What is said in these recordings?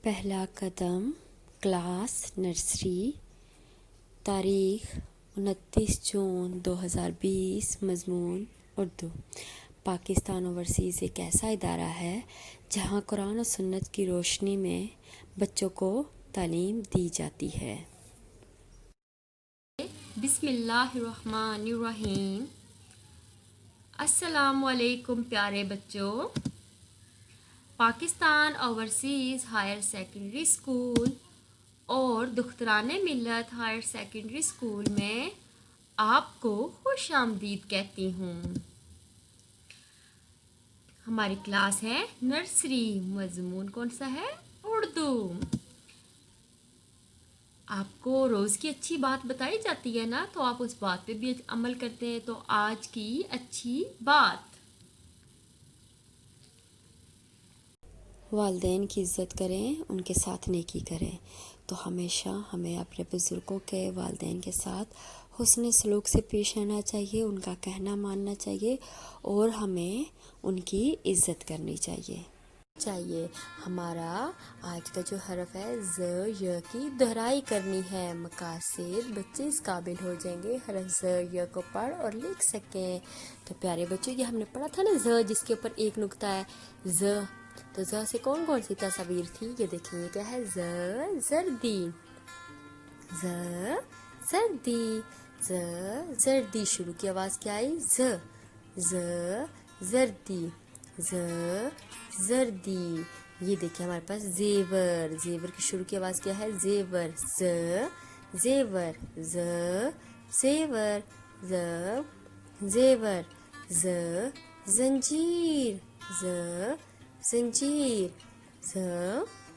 پہلا قدم class nursery, تاریخ 29 جون 2020، مضمون اردو۔ پاکستان اوورسیز ایک ایسا ادارہ ہے جہاں قرآن و سنت کی روشنی میں بچوں کو تعلیم دی جاتی ہے۔ بسم اللہ الرحمن الرحیم۔ السلام علیکم پیارے بچوں۔ Pakistan overseas higher secondary school اور دختران ملت ہائر سیکنڈری اسکول میں آپ کو خوش آمدید کہتی ہوں۔ ہماری کلاس ہے نرسری، مضمون کون سا ہے؟ اردو۔ آپ کو روز کی اچھی بات بتائی جاتی ہے نا، تو آپ اس بات پہ بھی عمل کرتے ہیں۔ تو آج کی اچھی بات: والدین کی عزت کریں، ان کے ساتھ نیکی کریں۔ تو ہمیشہ ہمیں اپنے بزرگوں کے، والدین کے ساتھ حسن سلوک سے پیش آنا چاہیے، ان کا کہنا ماننا چاہیے اور ہمیں ان کی عزت کرنی چاہیے۔ ہمارا آج کا جو حرف ہے ز، ی کی دہرائی کرنی ہے۔ مقاصد: بچے اس قابل ہو جائیں گے حرف ز، ی کو پڑھ اور لکھ سکیں۔ تو پیارے بچوں، یہ ہم نے پڑھا تھا نا ز، جس کے اوپر ایک نقطہ ہے، ز۔ تو ز سے کون کون سی تصاویر تھی؟ یہ دیکھیں، یہ کیا ہے؟ ز زردی، ز زردی، ز زردی۔ شروع کی آواز کیا آئی؟ ز، ز زردی، ز زردی۔ یہ دیکھیں ہمارے پاس زیور، زیور کی شروع کی آواز کیا ہے؟ زیور، ز زیور، ز زیور، ز زیور، ز زنجیر، ز زنجیر، ز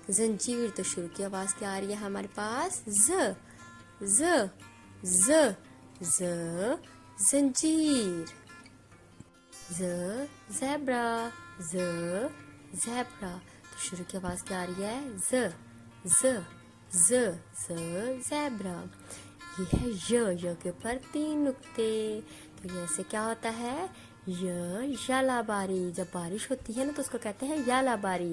زنجیر۔ تو شروع کی آواز کیا آ رہی ہے ہمارے پاس؟ ز، ز، ز، ز زنجیر۔ ز زیبرا، ز زیبرا۔ تو شروع کی آواز کیا آ رہی ہے؟ ز، ز، ز، ز زیبرا۔ یہ ہے ی، ی کے اوپر 3 نقطے۔ تو یہ سے کیا ہوتا ہے؟ یالا باری۔ جب بارش ہوتی ہے نا تو اس کو کہتے ہیں یالا باری۔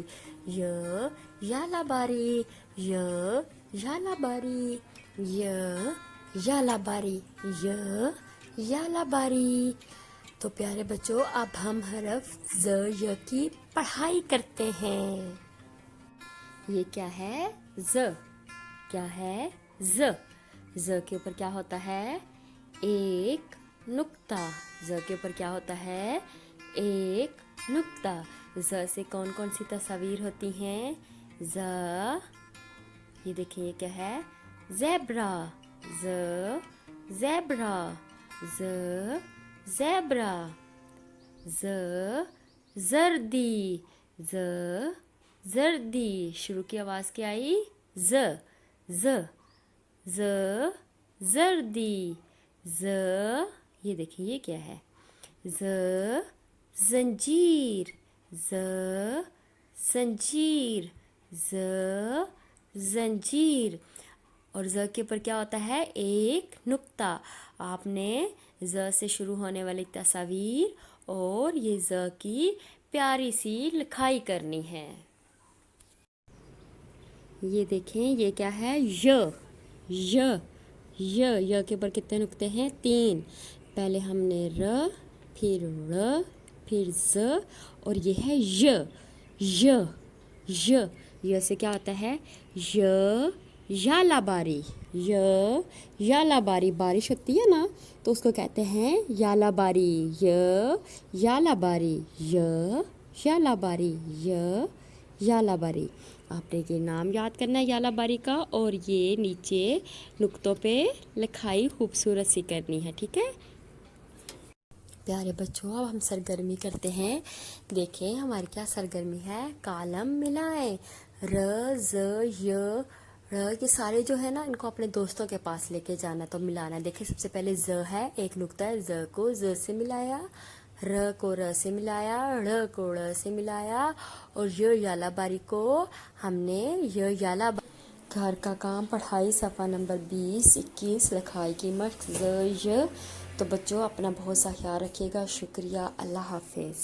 یالا باری، یالا باری، یالا باری، یالا باری۔ تو پیارے بچوں، اب ہم حرف ز، ی کی پڑھائی کرتے ہیں۔ یہ کیا ہے؟ ز۔ کیا ہے؟ ز۔ ز کے اوپر کیا ہوتا ہے؟ ایک نقطہ۔ ز کے اوپر کیا ہوتا ہے؟ ایک نقطہ۔ ز سے کون کون سی تصاویر ہوتی ہیں؟ ز، یہ دیکھیں، یہ کیا ہے؟ زیبرا، ز زیبرا، ز زیبرا، ز زردی، ز زردی۔ شروع کی آواز کیا آئی؟ ز، ز، ز زردی، ز، یہ دیکھیں، یہ کیا ہے؟ ز زنجیر، ز زنجیر، ز زنجیر۔ اور ز کے اوپر کیا ہوتا ہے؟ ایک نقطہ۔ آپ نے ز سے شروع ہونے والی تصاویر اور یہ ز کی پیاری سی لکھائی کرنی ہے۔ یہ دیکھیں، یہ کیا ہے؟ ی، ی، ی کے اوپر کتنے نقطے ہیں؟ 3۔ پہلے ہم نے ر، پھر ر، پھر ز، اور یہ ہے ی، ی، ی۔ ی سے کیا ہوتا ہے؟ یالا باری، یالا باری۔ بارش ہوتی ہے نا تو اس کو کہتے ہیں یالا باری، یالا باری، یالا باری، یالا باری۔ آپ نے یہ نام یاد کرنا ہے یالا باری کا، اور یہ نیچے نقطوں پہ لکھائی خوبصورت سی کرنی ہے، ٹھیک ہے؟ پیارے بچوں، اب ہم سرگرمی کرتے ہیں۔ دیکھیں ہماری کیا سرگرمی ہے؟ کالم ملائیں۔ ر، ز، ی، ر، یہ سارے جو ہے نا، ان کو اپنے دوستوں کے پاس لے کے جانا، تو ملانا۔ دیکھیں سب سے پہلے ز ہے، ایک نقطہ ہے، ز کو ز سے ملایا، ر کو ر سے ملایا، ڑ کو ڑ سے ملایا، اور یالا باری کو ہم نے یالا باری۔ گھر کا کام پڑھائی صفحہ نمبر 20-21، لکھائی کی مشق ز، ی۔ تو بچوں، اپنا بہت سا خیال رکھیے گا۔ شکریہ، اللہ حافظ۔